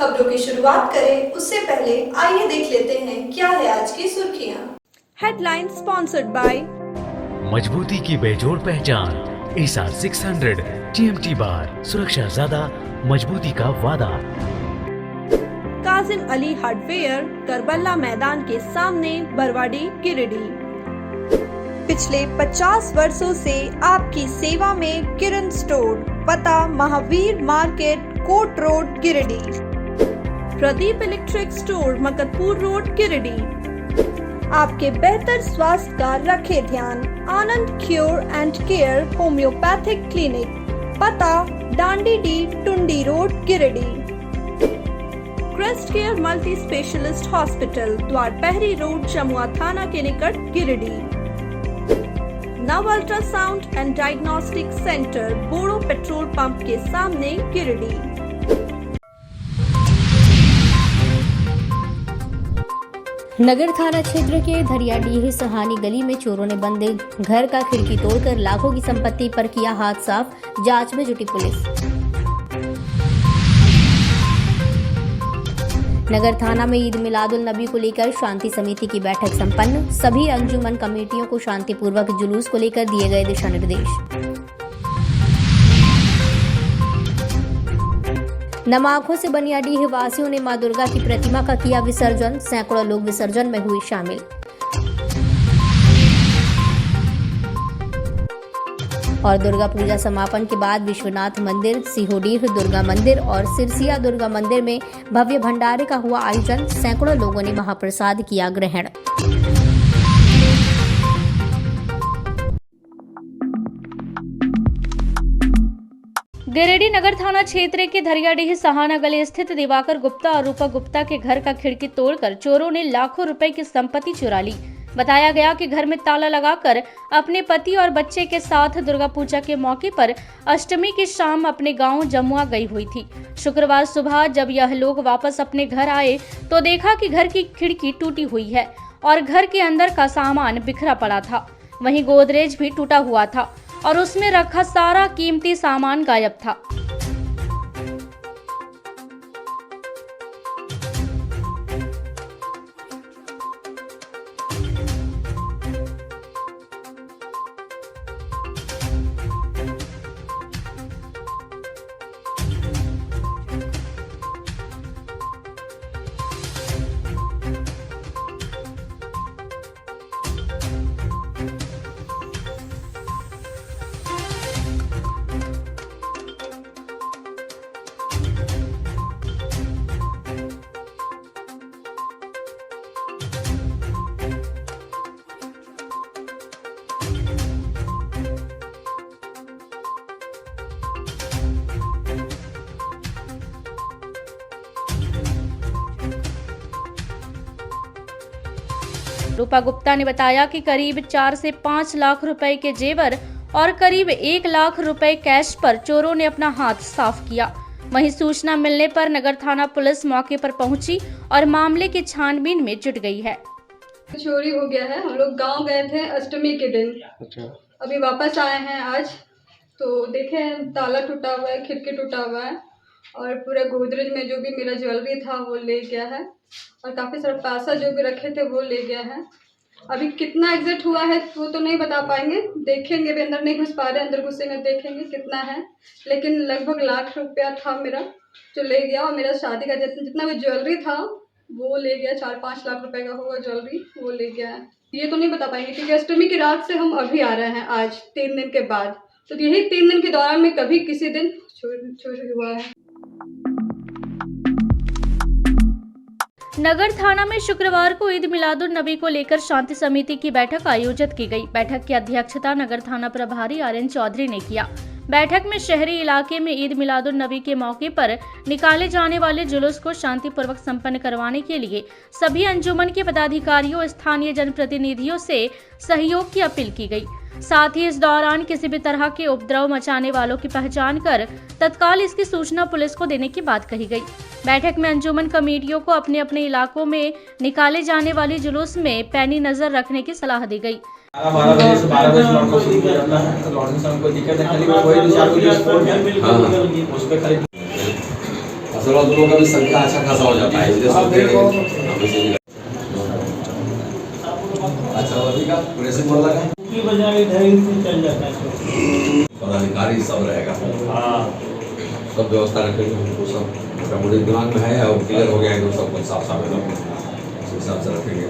खबरों की शुरुआत करें उससे पहले आइए देख लेते हैं क्या है आज की सुर्खियां। हेडलाइन स्पॉन्सर्ड बाय मजबूती की बेजोड़ पहचान ASR 600 TMT बार, सुरक्षा ज्यादा, मजबूती का वादा। काजिम अली हार्डवेयर, करबला मैदान के सामने, बरवाडी, गिरिडीह। पिछले 50 वर्षों से आपकी सेवा में किरण स्टोर, पता Mahavir market, court road, Giridih. Pradeep electric store, Makatpur road, Giridih. आपके बेहतर स्वास्थ्य का रखे ध्यान, Anand cure and care homeopathic clinic, पता डांडी डी, Tundi road, Giridih. Crest care multi specialist hospital, Dwarpahari road, Jamua थाना के निकट, गिरिडीह। नव ultrasound and diagnostic centre, Bodo petrol pump के सामने, गिरिडीह। नगर थाना क्षेत्र के धरियाडीह सहानी गली में चोरों ने बंद घर का खिड़की तोड़कर लाखों की संपत्ति पर किया हाथ साफ, जांच में जुटी पुलिस। नगर थाना में ईद मिलादुल नबी को लेकर शांति समिति की बैठक संपन्न, सभी अंजुमन कमेटियों को शांतिपूर्वक जुलूस को लेकर दिए गए दिशा निर्देश। नम आंखों से बनियाडीह वासियों ने मां दुर्गा की प्रतिमा का किया विसर्जन, सैकड़ों लोग विसर्जन में हुए शामिल। और दुर्गा पूजा समापन के बाद विश्वनाथ मंदिर, सिहोडीह दुर्गा मंदिर और सिरसिया दुर्गा मंदिर में भव्य भंडारे का हुआ आयोजन, सैकड़ों लोगों ने महाप्रसाद किया ग्रहण। गिरिडीह नगर थाना क्षेत्र के धरियाडीह सहाना गली स्थित दिवाकर गुप्ता और रूपा गुप्ता के घर का खिड़की तोड़कर चोरों ने लाखों रुपए की संपत्ति चुरा ली। बताया गया कि घर में ताला लगाकर अपने पति और बच्चे के साथ दुर्गा पूजा के मौके पर अष्टमी की शाम अपने गांव जमुआ गई हुई थी। शुक्रवार सुबह जब यह लोग वापस अपने घर आए तो देखा कि घर की खिड़की टूटी हुई है और घर के अंदर का सामान बिखरा पड़ा था। वहीं गोदरेज भी टूटा हुआ था और उसमें रखा सारा कीमती सामान गायब था। रूपा गुप्ता ने बताया कि करीब 4 से 5 लाख रुपए के जेवर और करीब 1 लाख रुपए कैश पर चोरों ने अपना हाथ साफ किया। वहीं सूचना मिलने पर नगर थाना पुलिस मौके पर पहुंची और मामले की छानबीन में जुट गई है। चोरी हो गया है। हम लोग गांव गए थे अष्टमी के दिन। अच्छा। अभी वापस आए हैं आज, तो देखे ताला टूटा हुआ है, खिड़की टूटा हुआ है और पूरा गोदरेज में जो भी मेरा ज्वेलरी था वो ले गया है और काफ़ी सारा पैसा जो भी रखे थे वो ले गया है। अभी कितना एग्जैक्ट हुआ है वो तो नहीं बता पाएंगे, देखेंगे भी, अंदर नहीं घुस पा रहे, अंदर घुसेंगे देखेंगे कितना है, लेकिन लगभग लाख रुपया था मेरा जो ले गया। और मेरा शादी का जितना भी ज्वेलरी था वो ले गया, 4-5 लाख रुपए का होगा ज्वेलरी, वो ले गया है। ये तो नहीं बता पाएंगे क्योंकि अष्टमी की रात से हम अभी आ रहे हैं आज 3 दिन के बाद, तो यही 3 दिन के दौरान में कभी किसी दिन चोरी हुआ है। नगर थाना में शुक्रवार को ईद मिलादुल नबी को लेकर शांति समिति की बैठक आयोजित की गई। बैठक की अध्यक्षता नगर थाना प्रभारी RN चौधरी ने किया। बैठक में शहरी इलाके में ईद मिलादुल नबी के मौके पर निकाले जाने वाले जुलूस को शांतिपूर्वक संपन्न करवाने के लिए सभी अंजुमन के पदाधिकारियों, स्थानीय जनप्रतिनिधियों से सहयोग की अपील की गई। साथ ही इस दौरान किसी भी तरह के उपद्रव मचाने वालों की पहचान कर तत्काल इसकी सूचना पुलिस को देने की बात कही गई। बैठक में अंजुमन कमेटियों को अपने अपने इलाकों में निकाले जाने वाले जुलूस में पैनी नजर रखने की सलाह दी गई। 12 बजे से 12 बजे लौटना शुरू हो जाता है, तो लौटने से हमको दिक्कत है, खाली वही 2-4 बजे स्पोर्ट है, उस पे खाली श्रद्धालुओं का भी संख्या अच्छा खासा हो जाता है, इसलिए सोचते हैं हम इसे भी अच्छा का पूरे से बोल लगा की बजाय इधर ही से चल जाता है। पदाधिकारी सब रहेगा, सब व्यवस्था रखेंगे, उनको सब मोटा मोटी दिमाग में है और क्लियर हो गया है, तो सब कुछ साफ साफ है, उस हिसाब से रखेंगे।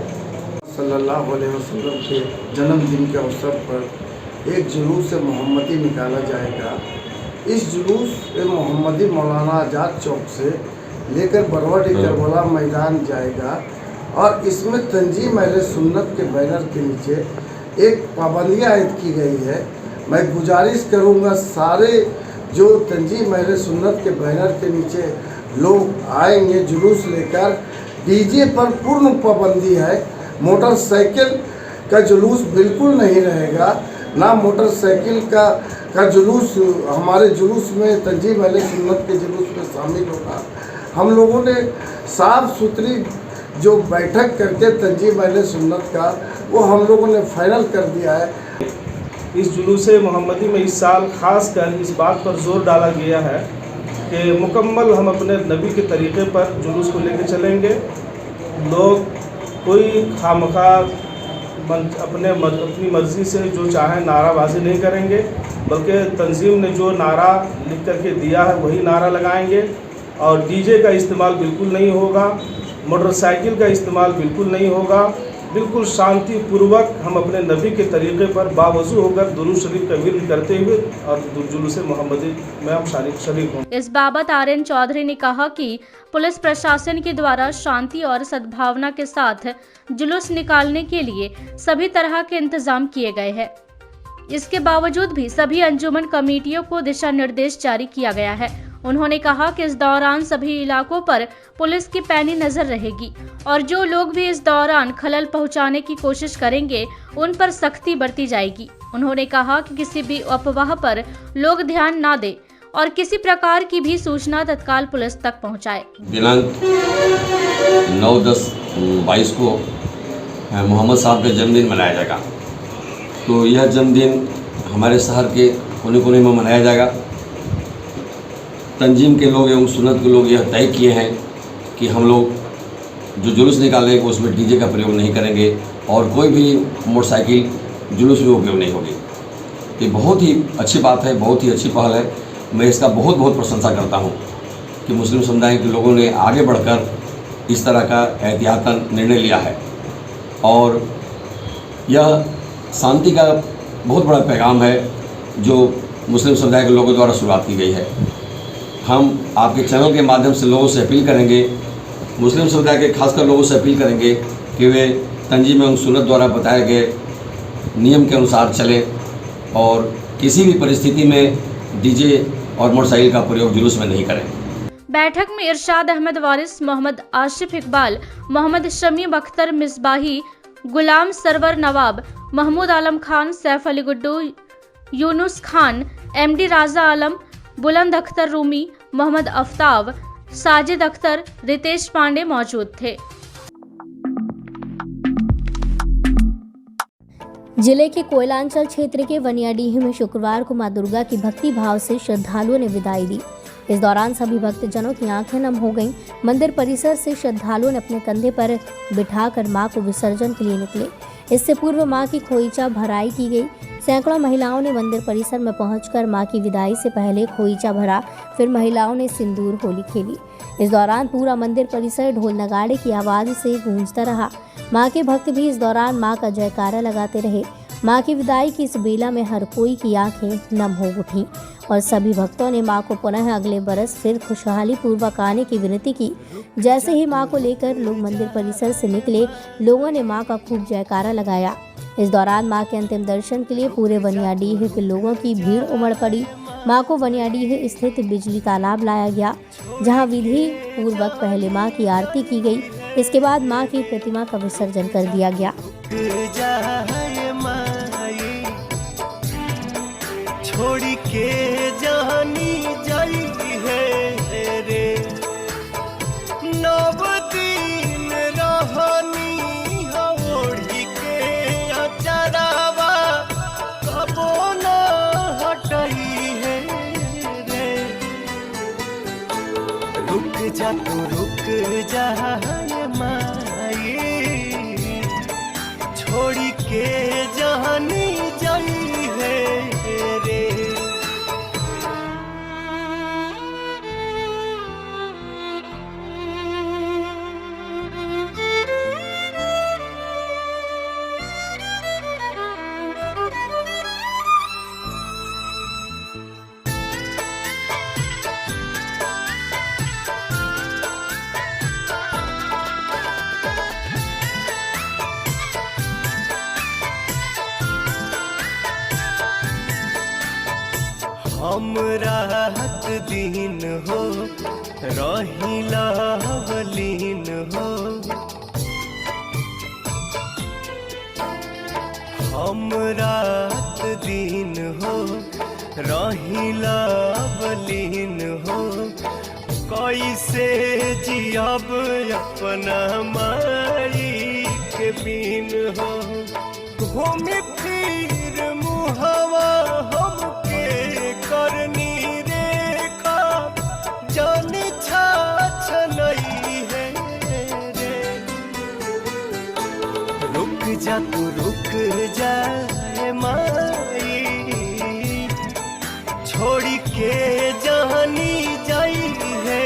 सल्लल्लाहु अलैहि वसल्लम के जन्मदिन के अवसर पर एक जुलूस मोहम्मदी निकाला जाएगा। इस जुलूस मोहम्मदी मौलाना आज़ाद चौक से लेकर बरवाडी करबला मैदान जाएगा और इसमें तंजीम अहले सुन्नत के बैनर के नीचे एक पाबंदियाँ आयद की गई है। मैं गुजारिश करूँगा सारे जो तंजीम अहले सुन्नत के बैनर के नीचे लोग आएंगे जुलूस लेकर, डीजे पर पूर्ण पाबंदी है। मोटरसाइकिल का जुलूस बिल्कुल नहीं रहेगा, ना मोटरसाइकिल का जुलूस हमारे जुलूस में तंजीम अहले सुन्नत के जुलूस में शामिल होगा। हम लोगों ने साफ सुथरी जो बैठक करके तंजीम अहले सुन्नत का वो हम लोगों ने फाइनल कर दिया है। इस जुलूस मोहम्मदी में इस साल खास कर इस बात पर जोर डाला गया है कि मुकम्मल हम अपने नबी के तरीक़े पर जुलूस को लेकर चलेंगे। लोग कोई खामखा अपनी मर्ज़ी से जो चाहे नाराबाजी नहीं करेंगे, बल्कि तंजीम ने जो नारा लिख करके दिया है वही नारा लगाएंगे। और डीजे का इस्तेमाल बिल्कुल नहीं होगा, मोटरसाइकिल का इस्तेमाल बिल्कुल नहीं होगा। बिल्कुल शांतिपूर्वक हम अपने नबी के तरीक़े पर बावजू होकर दुरूद शरीफ का विर्द करते हुए और जुलूस मोहम्मदी में हम शरीक हों। इस बाबत आर्यन चौधरी ने कहा कि पुलिस प्रशासन के द्वारा शांति और सद्भावना के साथ जुलूस निकालने के लिए सभी तरह के इंतजाम किए गए हैं। इसके बावजूद भी सभी अंजुमन कमेटियों को दिशा निर्देश जारी किया गया है। उन्होंने कहा कि इस दौरान सभी इलाकों पर पुलिस की पैनी नजर रहेगी और जो लोग भी इस दौरान खलल पहुंचाने की कोशिश करेंगे उन पर सख्ती बरती जाएगी। उन्होंने कहा कि किसी भी अफवाह पर लोग ध्यान ना दें और किसी प्रकार की भी सूचना तत्काल पुलिस तक पहुंचाए। दिनांक 9/10/22 को मोहम्मद साहब का जन्मदिन मनाया जाएगा। तो यह जन्मदिन हमारे शहर के कोने कोने में मनाया जाएगा। तंजीम के लोग एवं सुन्नत के लोग यह तय किए हैं कि हम लोग जो जुलूस निकालेंगे उसमें डीजे का प्रयोग नहीं करेंगे और कोई भी मोटरसाइकिल जुलूस में उपयोग नहीं होगी। ये बहुत ही अच्छी बात है, बहुत ही अच्छी पहल है। मैं इसका बहुत बहुत प्रशंसा करता हूँ कि मुस्लिम समुदाय के लोगों ने आगे बढ़कर इस तरह का एहतियातन निर्णय लिया है और यह शांति का बहुत बड़ा पैगाम है जो मुस्लिम समुदाय के लोगों द्वारा शुरुआत की गई है। हम आपके चैनल के माध्यम से लोगों से अपील करेंगे, मुस्लिम समुदाय के खासकर लोगों से अपील करेंगे कि वे तंजीम एवं सुन्नत द्वारा बताए गए नियम के अनुसार चलें और किसी भी परिस्थिति में डीजे और मोटरसाइकिल का प्रयोग जुलूस में नहीं करें। बैठक में इरशाद अहमद वारिस, मोहम्मद आशिफ इकबाल, मोहम्मद शमीम अख्तर मिसबाही, गुलाम सरवर नवाब, महमूद आलम खान, सैफ अली गुड्डू, यूनुस खान, एमडी राजा आलम, बुलंद अख्तर रूमी, मोहम्मद आफ्ताब, साजिद अख्तर, रितेश पांडे मौजूद थे। जिले के कोयलांचल क्षेत्र के वनियाडीह में शुक्रवार को मां दुर्गा की भक्ति भाव से श्रद्धालुओं ने विदाई दी। इस दौरान सभी भक्तजनों की आंखें नम हो गईं। मंदिर परिसर से श्रद्धालुओं ने अपने कंधे पर बिठाकर मां को विसर्जन के लिए निकले। इससे पूर्व मां की खोईचा भराई की गई। सैकड़ों महिलाओं ने मंदिर परिसर में पहुंचकर मां की विदाई से पहले खोईचा भरा, फिर महिलाओं ने सिंदूर होली खेली। इस दौरान पूरा मंदिर परिसर ढोल नगाड़े की आवाज से गूंजता रहा। मां के भक्त भी इस दौरान मां का जयकारा लगाते रहे। मां की विदाई की इस बेला में हर कोई की आंखें नम हो उठी और सभी भक्तों ने मां को पुनः अगले बरस फिर खुशहाली पूर्वक आने की विनती की। जैसे ही मां को लेकर लोग मंदिर परिसर से निकले, लोगों ने मां का खूब जयकारा लगाया। इस दौरान मां के अंतिम दर्शन के लिए पूरे वनियाडीह के लोगों की भीड़ उमड़ पड़ी। मां को वनियाडीह स्थित बिजली तालाब लाया गया, जहां विधि पूर्वक पहले मां की आरती की गई। इसके बाद मां की प्रतिमा का विसर्जन कर दिया गया। छोड़ी के जानी जाई है रे, नव दिन रहनी ओढ़ी के अचरावा, कबो न हटई है रे। रुक जा तू रुक जा माई, छोड़ी के जानी जाई है रे। हम रात दिन हो रहिला बलीन हो, हम रात दिन हो रहिला बलीन हो, कैसे जियब अपना माई के बिन हो। घूमी फिर मुहवा हमके करनी रेखा जानी छाछ नहीं है रे। रुक जा तू रुक जा माई, छोड़ी के जानी जाई है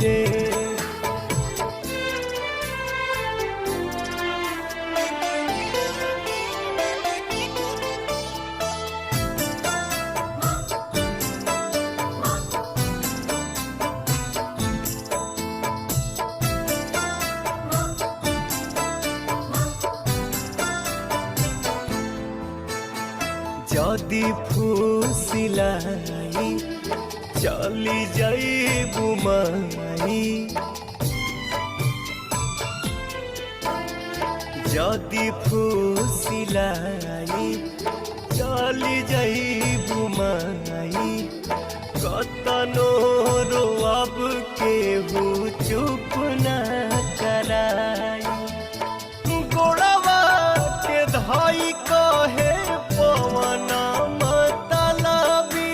रे। जदि फूसिलाई चली जाई बुमाई, जदि फूसिलाई चली जाई बुमाई, कतनो रोअब केहू चुप न कराई। गोड़वा के धाई कहे पवन मतलबी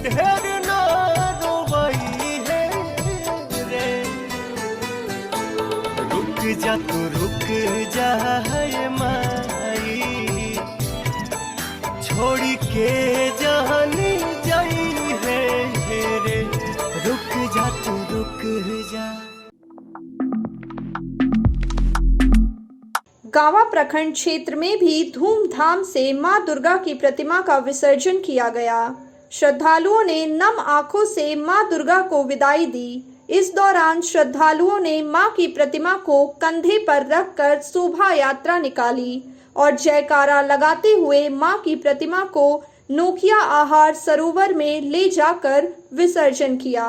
ढेर न रोवई है रे। रुक जा तू रुक जा माई, छोड़ी के जानी जाई है रे। रुक जा तू रुक जा। गावा प्रखंड क्षेत्र में भी धूमधाम से मां दुर्गा की प्रतिमा का विसर्जन किया गया। श्रद्धालुओं ने नम आंखों से मां दुर्गा को विदाई दी। इस दौरान श्रद्धालुओं ने मां की प्रतिमा को कंधे पर रखकर शोभा यात्रा निकाली और जयकारा लगाते हुए मां की प्रतिमा को नोकिया आहार सरोवर में ले जाकर विसर्जन किया।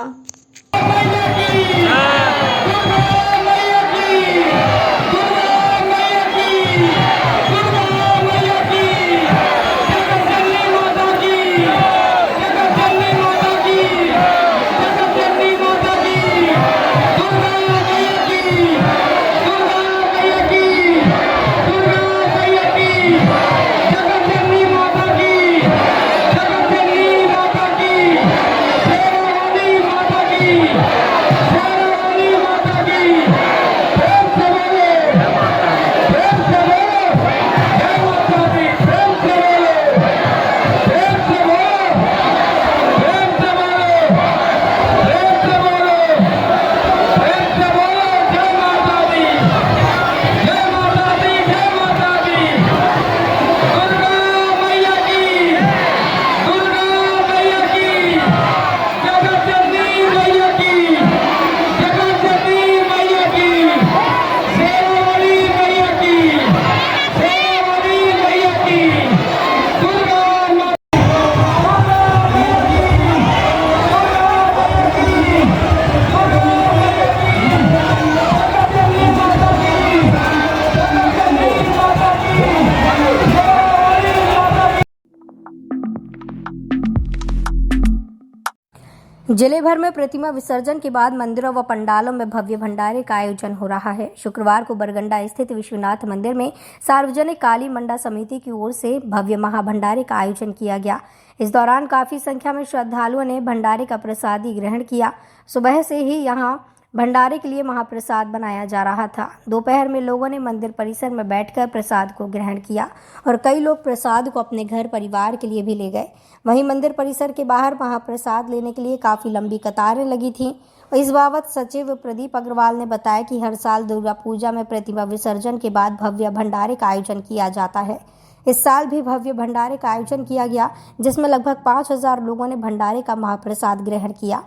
जिले भर में प्रतिमा विसर्जन के बाद मंदिरों व पंडालों में भव्य भंडारे का आयोजन हो रहा है। शुक्रवार को बरगंडा स्थित विश्वनाथ मंदिर में सार्वजनिक काली मंडा समिति की ओर से भव्य महाभंडारे का आयोजन किया गया। इस दौरान काफी संख्या में श्रद्धालुओं ने भंडारे का प्रसादी ग्रहण किया। सुबह से ही यहां भंडारे के लिए महाप्रसाद बनाया जा रहा था। दोपहर में लोगों ने मंदिर परिसर में बैठकर प्रसाद को ग्रहण किया और कई लोग प्रसाद को अपने घर परिवार के लिए भी ले गए। वहीं मंदिर परिसर के बाहर महाप्रसाद लेने के लिए काफी लंबी कतारें लगी थीं। इस बाबत सचिव प्रदीप अग्रवाल ने बताया कि हर साल दुर्गा पूजा में प्रतिमा विसर्जन के बाद भव्य भंडारे का आयोजन किया जाता है। इस साल भी भव्य भंडारे का आयोजन किया गया, जिसमें लगभग 5000 लोगों ने भंडारे का महाप्रसाद ग्रहण किया।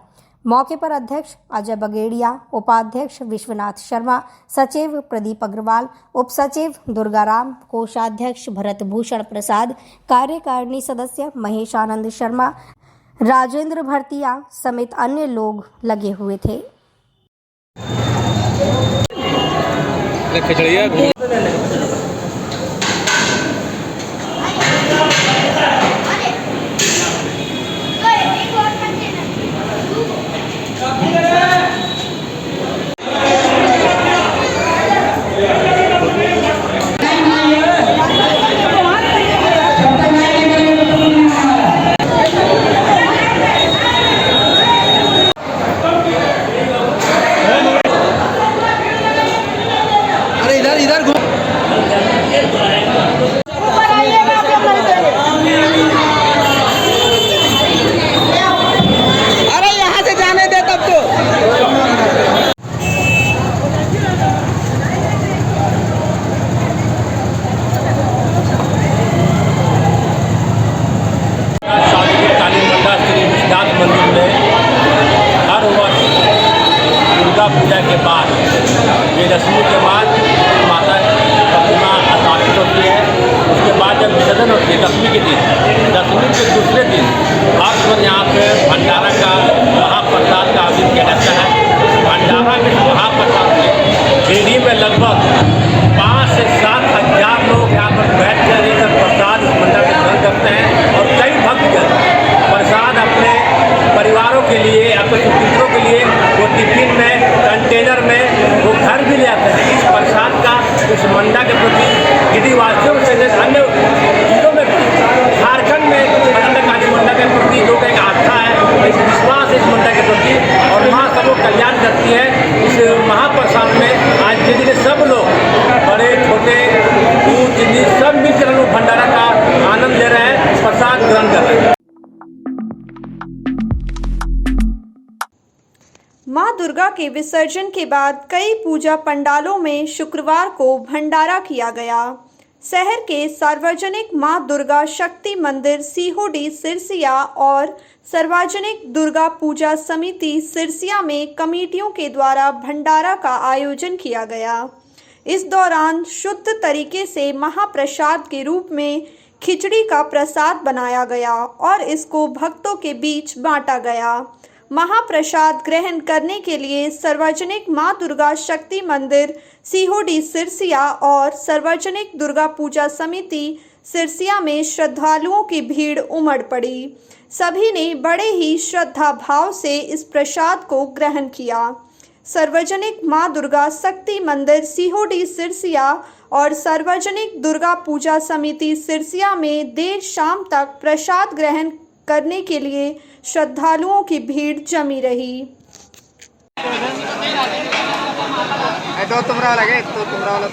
मौके पर अध्यक्ष अजय बगेड़िया, उपाध्यक्ष विश्वनाथ शर्मा, सचिव प्रदीप अग्रवाल, उप सचिव दुर्गाराम, कोषाध्यक्ष भरत भूषण प्रसाद, कार्यकारिणी सदस्य महेश आनंद शर्मा, राजेंद्र भरतिया समेत अन्य लोग लगे हुए थे। पूजा के बाद विजयदशमी के बाद माता प्रतिमा स्थापित होती है। उसके बाद जब विसर्जन होती है दशमी के दिन, दशमी के दूसरे दिन हर यहाँ पे भंडारा का महाप्रसाद का आयोजन किया जाता है। भंडारा के महाप्रसाद में गिरडी में लगभग 5 से 7 हज़ार लोग यहाँ पर बैठ कर इस प्रसाद भंडारा में ग्रहण करते हैं और कई भक्तजन प्रसाद अपने परिवारों के लिए, अपने मित्रों के लिए वो टिफिन में, कंटेनर में वो घर भी ले आते हैं। इस प्रसाद का इस मंडा के प्रति गिरिवासियों से अन्य जिलों में झारखंड में बरगंडा काली मंडा के प्रति लोग एक आस्था है, इस विश्वास है इस मंडा के प्रति और वहाँ सबको कल्याण करती है। इस महाप्रसाद में आज जितने सब लोग बड़े छोटे दूध जितनी सब मिलकर लोग भंडारा का आनंद ले रहे हैं, प्रसाद ग्रहण कर रहे हैं। मां दुर्गा के विसर्जन के बाद कई पूजा पंडालों में शुक्रवार को भंडारा किया गया। शहर के सार्वजनिक मां दुर्गा शक्ति मंदिर सीहोडी सिरसिया और सार्वजनिक दुर्गा पूजा समिति सिरसिया में कमेटियों के द्वारा भंडारा का आयोजन किया गया। इस दौरान शुद्ध तरीके से महाप्रसाद के रूप में खिचड़ी का प्रसाद बनाया गया और इसको भक्तों के बीच बांटा गया। महाप्रसाद ग्रहण करने के लिए सार्वजनिक मां दुर्गा शक्ति मंदिर सीहोडी सिरसिया और सार्वजनिक दुर्गा पूजा समिति सिरसिया में श्रद्धालुओं की भीड़ उमड़ पड़ी। सभी ने बड़े ही श्रद्धा भाव से इस प्रसाद को ग्रहण किया। सार्वजनिक मां दुर्गा शक्ति मंदिर सीहोडी सिरसिया और सार्वजनिक दुर्गा पूजा समिति सिरसिया में देर शाम तक प्रसाद ग्रहण करने के लिए श्रद्धालुओं की भीड़ जमी रही। तो तुमरा लगे तो तुमरा वाला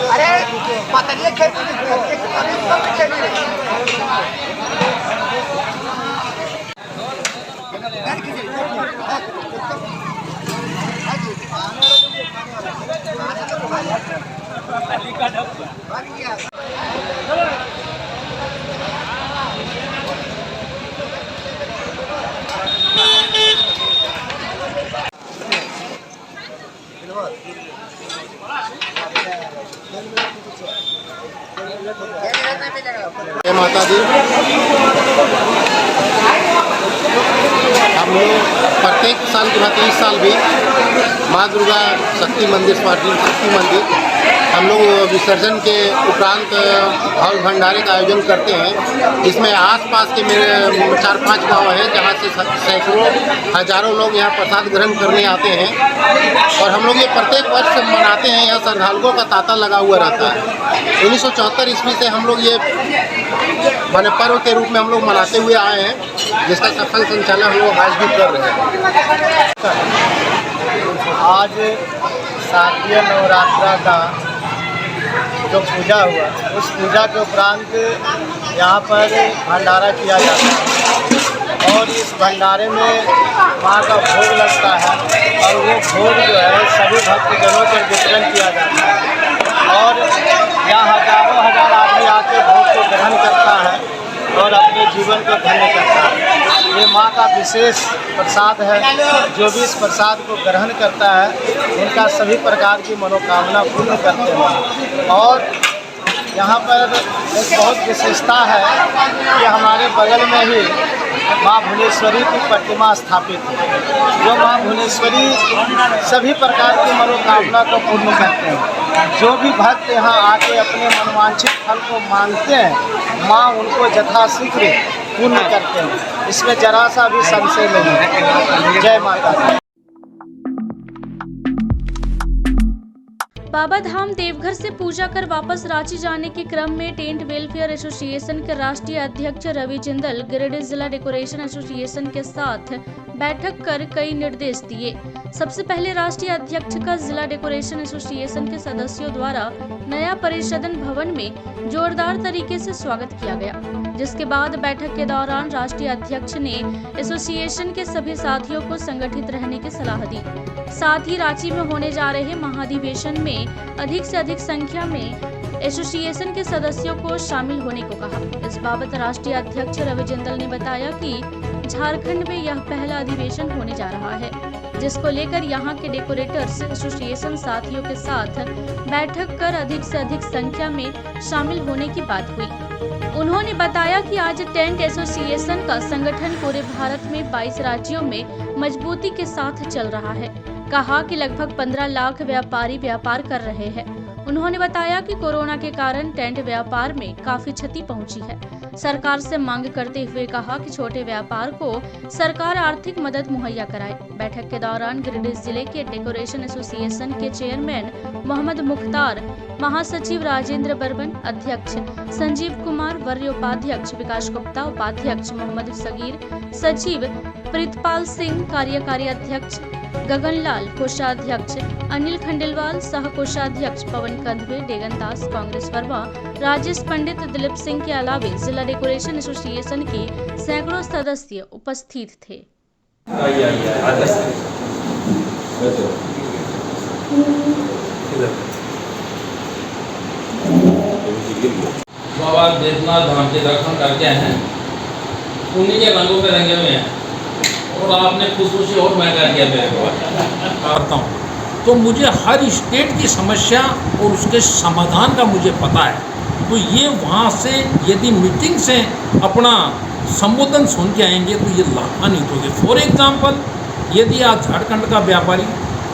अरे पतली खेत धन्यवाद। माता दी। हम लोग प्रत्येक साल की भांति इस साल भी माँ दुर्गा शक्ति मंदिर स्मार्ट शक्ति मंदिर हम लोग विसर्जन के उपरांत हवन भंडारे का आयोजन करते हैं। इसमें आसपास के मेरे 4-5 गांव हैं जहां से सैकड़ों हजारों लोग यहां प्रसाद ग्रहण करने आते हैं और हम लोग ये प्रत्येक वर्ष मनाते हैं। यहाँ श्रद्धालुओं का तांता लगा हुआ रहता है। 1974 ईस्वी से हम लोग ये माने पर्व के रूप में हम लोग मनाते हुए आए हैं, जिसका सफल संचालन हम लोग आज भी कर रहे हैं। आज शारदीय नवरात्रा का जो पूजा हुआ, उस पूजा के उपरांत यहाँ पर भंडारा किया जाता है और इस भंडारे में माँ का भोग लगता है और वो भोग जो है सभी भक्तजनों पर वितरण किया जाता है और यहाँ हजारों हजार आदमी आके भोग को ग्रहण करता है और अपने जीवन को धन्य करता है। ये माँ का विशेष प्रसाद है। जो भी इस प्रसाद को ग्रहण करता है उनका सभी प्रकार की मनोकामना पूर्ण करते हैं। और यहाँ पर एक बहुत विशेषता है कि हमारे बगल में ही माँ भुवनेश्वरी की प्रतिमा स्थापित है। जो माँ भुवनेश्वरी सभी प्रकार की मनोकामना को पूर्ण करते हैं। जो भी भक्त यहाँ आके अपने मनोवांछित फल को मांगते हैं, माँ उनको यथाशीघ्र पूर्ण करते हैं। इसमें जरा सा भी संशय नहीं है। जय माता दी। बाबा धाम देवघर से पूजा कर वापस रांची जाने के क्रम में टेंट वेलफेयर एसोसिएशन के राष्ट्रीय अध्यक्ष रवि जिंदल गिरिडीह जिला डेकोरेशन एसोसिएशन के साथ बैठक कर कई निर्देश दिए। सबसे पहले राष्ट्रीय अध्यक्ष का जिला डेकोरेशन एसोसिएशन के सदस्यों द्वारा नया परिषदन भवन में जोरदार तरीके से स्वागत किया गया, जिसके बाद बैठक के दौरान राष्ट्रीय अध्यक्ष ने एसोसिएशन के सभी साथियों को संगठित रहने की सलाह दी। साथ ही रांची में होने जा रहे महाधिवेशन में अधिक से अधिक संख्या में एसोसिएशन के सदस्यों को शामिल होने को कहा। इस बाबत राष्ट्रीय अध्यक्ष रवि जिंदल ने बताया कि झारखंड में यह पहला अधिवेशन होने जा रहा है, जिसको लेकर यहां के डेकोरेटर्स एसोसिएशन साथियों के साथ बैठक कर अधिक से अधिक संख्या में शामिल होने की बात हुई। उन्होंने बताया कि आज टेंट एसोसिएशन का संगठन पूरे भारत में 22 राज्यों में मजबूती के साथ चल रहा है। कहा कि लगभग 15 लाख व्यापारी व्यापार कर रहे हैं। उन्होंने बताया कि कोरोना के कारण टेंट व्यापार में काफी क्षति पहुंची है। सरकार से मांग करते हुए कहा कि छोटे व्यापार को सरकार आर्थिक मदद मुहैया कराए। बैठक के दौरान गिरिडीह जिले के डेकोरेशन एसोसिएशन के चेयरमैन मोहम्मद मुख्तार, महासचिव राजेंद्र बर्मन, अध्यक्ष संजीव कुमार, वरीय उपाध्यक्ष विकास गुप्ता, उपाध्यक्ष मोहम्मद सगीर, सचिव प्रीतपाल सिंह, कार्यकारी अध्यक्ष गगनलाल, कोषाध्यक्ष अनिल खंडेलवाल, सह कोषाध्यक्ष पवन कंधवे, डेगन दास, कांग्रेस वर्मा, राजेश पंडित, दिलीप सिंह के अलावा जिला डेकोरेशन एसोसिएशन के सैकड़ों सदस्य उपस्थित थे। बाबा देवनाथ धाम के दर्शन करके हैं, उन्हीं के रंगों में रंगे हुए हैं और आपने खुशबू और महंगा किया मेरे को करता हूँ। तो मुझे हर स्टेट की समस्या और उसके समाधान का मुझे पता है। तो ये वहाँ से यदि मीटिंग से अपना संबोधन सुन के आएंगे तो ये लाभान्वित होंगे। फॉर एग्जाम्पल, यदि आज झारखंड का व्यापारी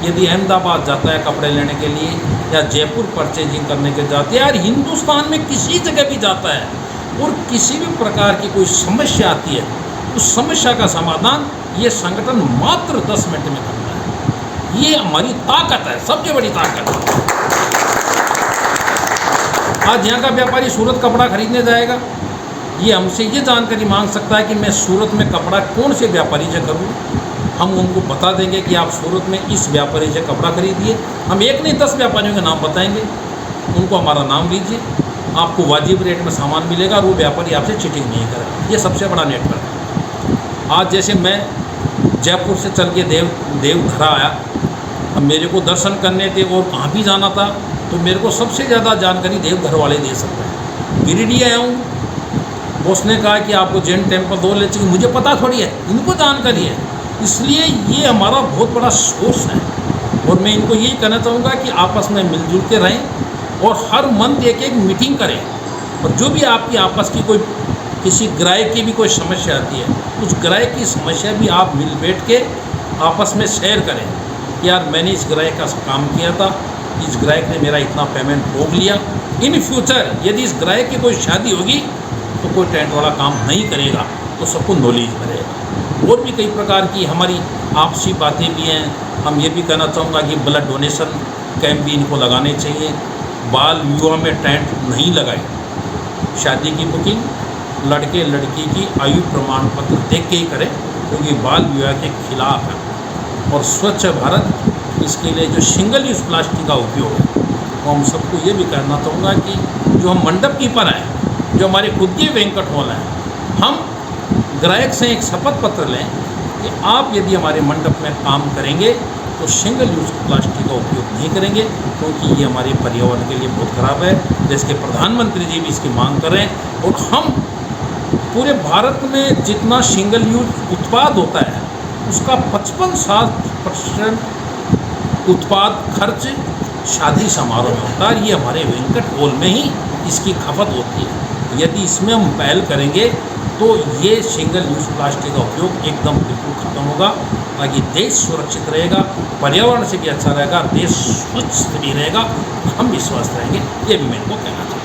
यदि अहमदाबाद जाता है कपड़े लेने के लिए या जयपुर परचेजिंग करने के जाते हैं, यार हिंदुस्तान में किसी जगह भी जाता है और किसी भी प्रकार की कोई समस्या आती है, उस समस्या का समाधान ये संगठन मात्र 10 मिनट में करता है। ये हमारी ताकत है, सबसे बड़ी ताकत है। आज यहाँ का व्यापारी सूरत कपड़ा खरीदने जाएगा, ये हमसे ये जानकारी मांग सकता है कि मैं सूरत में कपड़ा कौन से व्यापारी से करूँ। हम उनको बता देंगे कि आप सूरत में इस व्यापारी से कपड़ा खरीदिए। हम एक नहीं 10 व्यापारियों के नाम बताएंगे, उनको हमारा नाम लीजिए, आपको वाजिब रेट में सामान मिलेगा और वो व्यापारी आपसे चीटिंग नहीं करेगा। ये सबसे बड़ा नेटवर्क है। आज जैसे मैं जयपुर से चल के देवघर आया, अब मेरे को दर्शन करने थे और कहाँ भी जाना था, तो मेरे को सबसे ज़्यादा जानकारी देवघर वाले दे सकते हैं। गिरिडीह आया हूँ, बॉस ने कहा कि आपको जैन टेम्पल 2 ले चाहिए, मुझे पता थोड़ी है, इनको जानकारी है। इसलिए ये हमारा बहुत बड़ा सोर्स है और मैं इनको यही कहना चाहूँगा कि आपस में मिलजुल के रहें और हर मंथ एक मीटिंग करें और जो भी आपकी आपस की कोई किसी ग्राहक की भी कोई समस्या आती है, उस ग्राहक की समस्या भी आप मिल बैठ के आपस में शेयर करें कि यार मैंने इस ग्राहक का काम किया था, इस ग्राहक ने मेरा इतना पेमेंट रोक लिया। इन फ्यूचर यदि इस ग्राहक की कोई शादी होगी तो कोई टेंट वाला काम नहीं करेगा, तो सबको नॉलेज में रहेगा। और भी कई प्रकार की हमारी आपसी बातें भी हैं। हम ये भी कहना चाहूँगा कि ब्लड डोनेशन कैंप भी इनको लगाने चाहिए। बाल विवाह में टेंट नहीं लगाए। शादी की बुकिंग लड़के लड़की की आयु प्रमाण पत्र देख के ही करें, क्योंकि बाल विवाह के खिलाफ है। और स्वच्छ भारत, इसके लिए जो सिंगल यूज़ प्लास्टिक का उपयोग है, वो हम सबको ये भी कहना चाहूँगा कि जो हम मंडप कीपर हैं, जो हमारे खुद के बैंक्वेट हॉल हैं, हम ग्राहक से एक शपथ पत्र लें कि आप यदि हमारे मंडप में काम करेंगे तो सिंगल यूज़ प्लास्टिक का उपयोग नहीं करेंगे, क्योंकि ये हमारे पर्यावरण के लिए बहुत ख़राब है। देश के प्रधानमंत्री जी भी इसकी मांग कर रहे हैं। और हम पूरे भारत में जितना सिंगल यूज उत्पाद होता है उसका 55-60% उत्पाद खर्च शादी समारोह में होता है। ये हमारे बैंक्वेट हॉल में ही इसकी खपत होती है। यदि इसमें हम पहल करेंगे तो ये सिंगल यूज़ प्लास्टिक का उपयोग एकदम बिल्कुल ख़त्म होगा, ताकि देश सुरक्षित रहेगा, पर्यावरण से भी अच्छा रहेगा, देश स्वच्छ भी रहेगा, हम भी स्वस्थ रहेंगे। ये भी मेरे को कहना चाहिए।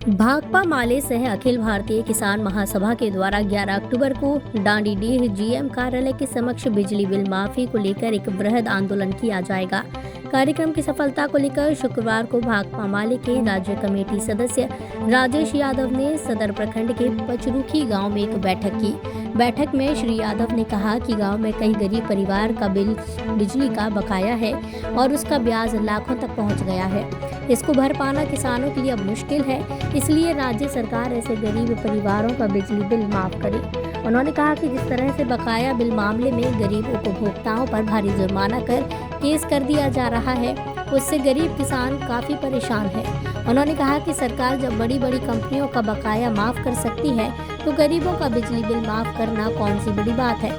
भाकपा माले सह अखिल भारतीय किसान महासभा के द्वारा 11 अक्टूबर को डांडीडीह जीएम कार्यालय के समक्ष बिजली बिल माफी को लेकर एक वृहद आंदोलन किया जाएगा। कार्यक्रम की सफलता को लेकर शुक्रवार को भाकपा माले के राज्य कमेटी सदस्य राजेश यादव ने सदर प्रखंड के पचरुखी गांव में एक बैठक की। बैठक में श्री यादव ने कहा कि गांव में कई गरीब परिवार का बिल बिजली का बकाया है और उसका ब्याज लाखों तक पहुंच गया है। इसको भर पाना किसानों के लिए अब मुश्किल है, इसलिए राज्य सरकार ऐसे गरीब परिवारों का बिजली बिल माफ करे। उन्होंने कहा कि जिस तरह से बकाया बिल मामले में गरीब उपभोक्ताओं पर भारी जुर्माना कर केस कर दिया जा रहा है, उससे गरीब किसान काफ़ी परेशान है। उन्होंने कहा कि सरकार जब बड़ी बड़ी कंपनियों का बकाया माफ़ कर सकती है तो गरीबों का बिजली बिल माफ़ करना कौन सी बड़ी बात है।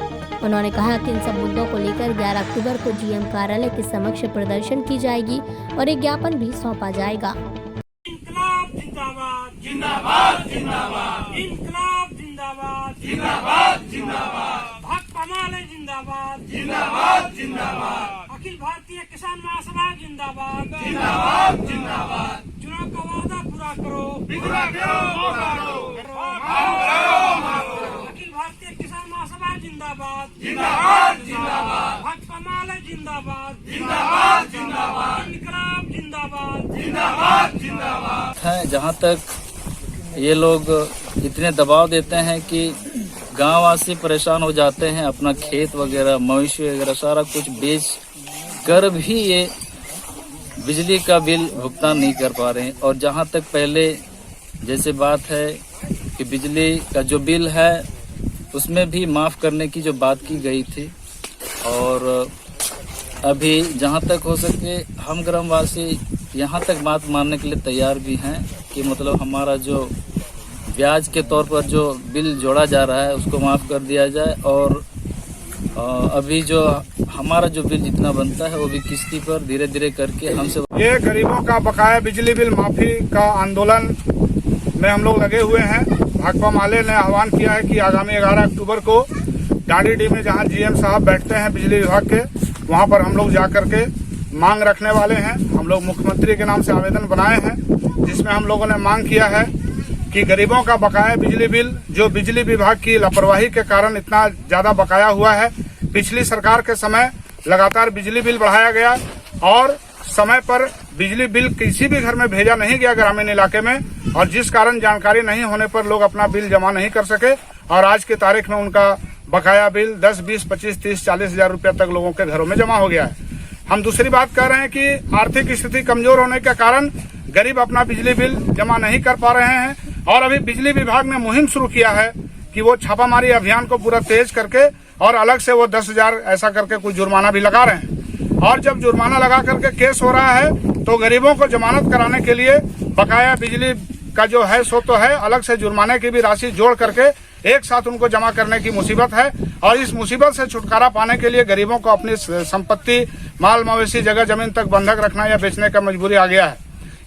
उन्होंने कहा कि इन सब मुद्दों को लेकर 11 अक्टूबर को जीएम कार्यालय के समक्ष प्रदर्शन की जाएगी और एक ज्ञापन भी सौंपा जाएगा। इंकलाब जिंदाबाद जिंदाबाद जिंदाबाद, इंकलाब जिंदाबाद जिंदाबाद जिंदाबाद, भाकपा माले जिंदाबाद जिंदाबाद जिंदाबाद, अखिल भारतीय किसान महासभा जिंदाबाद जिंदाबाद जिंदाबाद, चुनाव का वादा पूरा करो, पूरा करो, अखिल भारतीय किसान महासभा जिंदाबाद जिंदाबाद जिंदाबाद, भाकपा माले जिंदाबाद जिंदाबाद जिंदाबाद, इंकलाब जिंदाबाद जिंदाबाद जिंदाबाद है। जहाँ तक ये लोग इतने दबाव देते हैं कि गांववासी परेशान हो जाते हैं, अपना खेत वगैरह मवेशी वगैरह सारा कुछ बेच कर भी ये बिजली का बिल भुगतान नहीं कर पा रहे हैं। और जहाँ तक पहले जैसे बात है कि बिजली का जो बिल है उसमें भी माफ़ करने की जो बात की गई थी, और अभी जहाँ तक हो सके हम ग्रामवासी यहाँ तक बात मानने के लिए तैयार भी हैं कि मतलब हमारा जो ब्याज के तौर पर जो बिल जोड़ा जा रहा है उसको माफ़ कर दिया जाए, और अभी जो हमारा जो बिल जितना बनता है वो भी किस्ती पर धीरे धीरे करके हमसे। ये गरीबों का बकाया बिजली बिल माफ़ी का आंदोलन में हम लोग लगे हुए हैं। भाकपा माले ने आह्वान किया है कि आगामी 11 अक्टूबर को डांडीडीह में जहां जीएम साहब बैठते हैं बिजली विभाग के, वहां पर हम लोग जा करके मांग रखने वाले हैं। हम लोग मुख्यमंत्री के नाम से आवेदन बनाए हैं, जिसमें हम लोगों ने मांग किया है कि गरीबों का बकाया बिजली बिल जो बिजली विभाग की लापरवाही के कारण इतना ज़्यादा बकाया हुआ है। पिछली सरकार के समय लगातार बिजली बिल बढ़ाया गया और समय पर बिजली बिल किसी भी घर में भेजा नहीं गया ग्रामीण इलाके में, और जिस कारण जानकारी नहीं होने पर लोग अपना बिल जमा नहीं कर सके, और आज की तारीख में उनका बकाया बिल 10, 20, 25, 30, 40 हज़ार रुपया तक लोगों के घरों में जमा हो गया है। हम दूसरी बात कह रहे हैं कि आर्थिक स्थिति कमजोर होने के कारण गरीब अपना बिजली बिल जमा नहीं कर पा रहे हैं, और अभी बिजली विभाग ने मुहिम शुरू किया है कि वो छापामारी अभियान को पूरा तेज करके और अलग से वो 10,000 ऐसा करके कुछ जुर्माना भी लगा रहे हैं। और जब जुर्माना लगा करके केस हो रहा है तो गरीबों को जमानत कराने के लिए बकाया बिजली का जो है सो तो है, अलग से जुर्माने की भी राशि जोड़ करके एक साथ उनको जमा करने की मुसीबत है। और इस मुसीबत से छुटकारा पाने के लिए गरीबों को अपनी संपत्ति, माल मवेशी, जगह जमीन तक बंधक रखना या बेचने का मजबूरी आ गया है।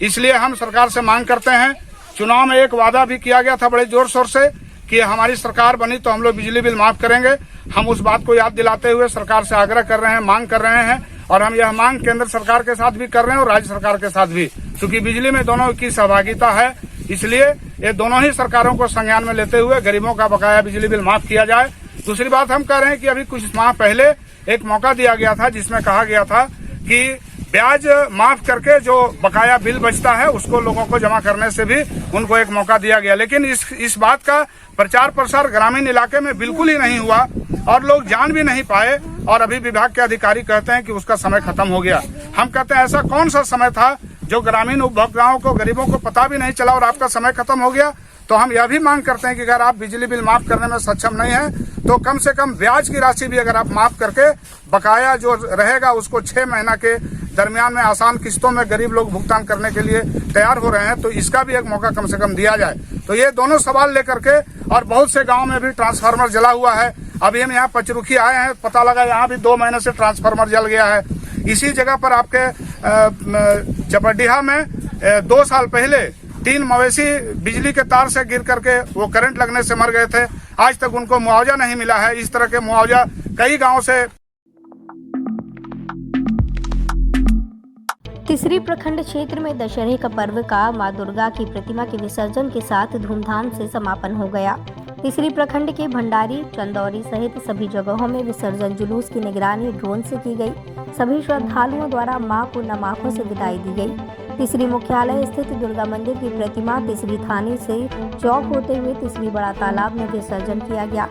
इसलिए हम सरकार से मांग करते हैं, चुनाव में एक वादा भी किया गया था बड़े जोर शोर से कि हमारी सरकार बनी तो हम लोग बिजली बिल माफ करेंगे। हम उस बात को याद दिलाते हुए सरकार से आग्रह कर रहे हैं, मांग कर रहे हैं, और हम यह मांग केंद्र सरकार के साथ भी कर रहे हैं और राज्य सरकार के साथ भी, क्योंकि बिजली में दोनों की सहभागिता है। इसलिए ये दोनों ही सरकारों को संज्ञान में लेते हुए गरीबों का बकाया बिजली बिल माफ किया जाए। दूसरी बात हम कह रहे हैं कि अभी कुछ माह पहले एक मौका दिया गया था जिसमें कहा गया था कि ब्याज माफ करके जो बकाया बिल बचता है उसको लोगों को जमा करने से भी उनको एक मौका दिया गया, लेकिन इस बात का प्रचार प्रसार ग्रामीण इलाके में बिल्कुल ही नहीं हुआ और लोग जान भी नहीं पाए, और अभी विभाग के अधिकारी कहते हैं कि उसका समय खत्म हो गया। हम कहते हैं ऐसा कौन सा समय था जो ग्रामीण उपभोक्ताओं को, गरीबों को पता भी नहीं चला और आपका समय खत्म हो गया। तो हम यह भी मांग करते हैं कि अगर आप बिजली बिल माफ करने में सक्षम नहीं है तो कम से कम ब्याज की राशि भी अगर आप माफ करके बकाया जो रहेगा उसको 6 महीना के दरमियान में आसान किस्तों में गरीब लोग भुगतान करने के लिए तैयार हो रहे हैं, तो इसका भी एक मौका कम से कम दिया जाए। तो ये दोनों सवाल लेकर के, और बहुत से गाँव में भी ट्रांसफार्मर जला हुआ है। अभी हम यहाँ पचरुखी आए हैं, पता लगा यहाँ भी 2 महीने से ट्रांसफार्मर जल गया है। इसी जगह पर आपके चपरडीहा में 2 साल पहले 3 मवेशी बिजली के तार से गिर करके वो करंट लगने से मर गए थे। आज तक उनको मुआवजा नहीं मिला है। इस तरह के मुआवजा कई गांवों से। तिसरी प्रखंड क्षेत्र में दशहरे का पर्व का मां दुर्गा की प्रतिमा के विसर्जन के साथ धूमधाम से समापन हो गया। तिसरी प्रखंड के भंडारी, चंदौरी सहित सभी जगहों में विसर्जन जुलूस की निगरानी ड्रोन से की गई। सभी श्रद्धालुओं द्वारा मां को नम आंखों से विदाई दी गई। तिसरी मुख्यालय स्थित दुर्गा मंदिर की प्रतिमा तिसरी थाने से चौक होते हुए तिसरी बड़ा तालाब में विसर्जन किया गया।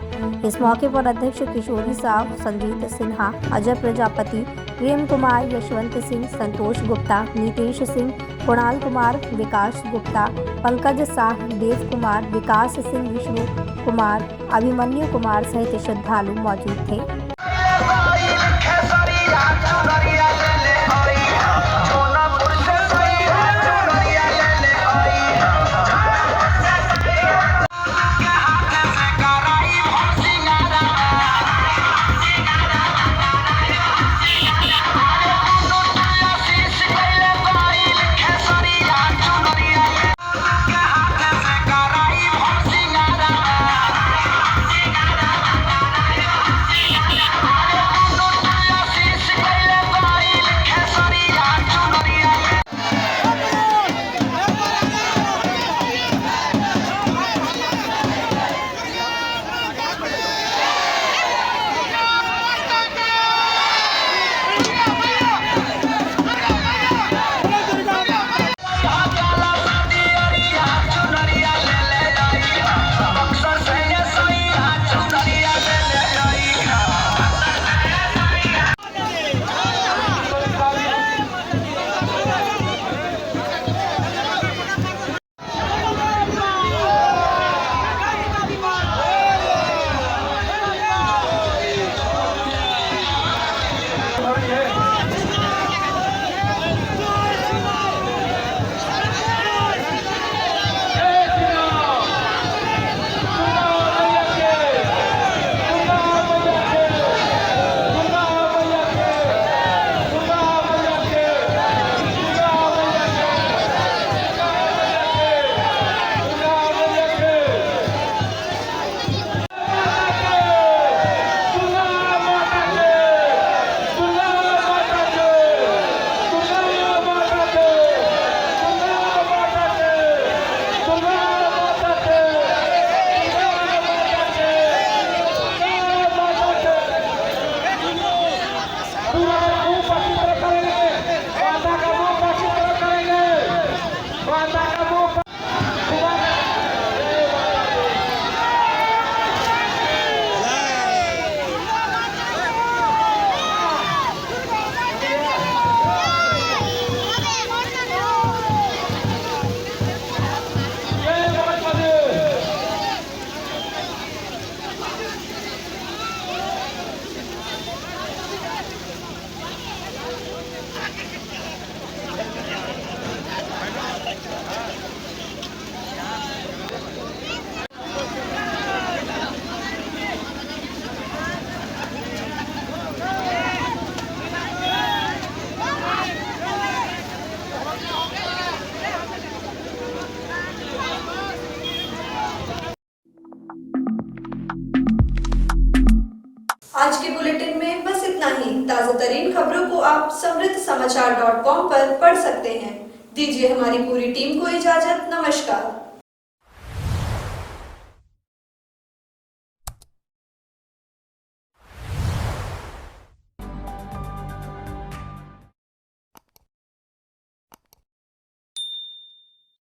इस मौके पर अध्यक्ष किशोरी साव, संजीत सिन्हा, अजय प्रजापति, प्रेम कुमार, यशवंत सिंह, संतोष गुप्ता, नीतेश सिंह, कुणाल कुमार, विकास गुप्ता, पंकज साह, देव कुमार, विकास सिंह, विष्णु कुमार, अभिमन्यु कुमार सहित श्रद्धालु मौजूद थे। आज के बुलेटिन में बस इतना ही। ताजा तरीन खबरों को आप समृद्धसमाचार.com पर पढ़ सकते हैं। दीजिए हमारी पूरी टीम को इजाजत। नमस्कार।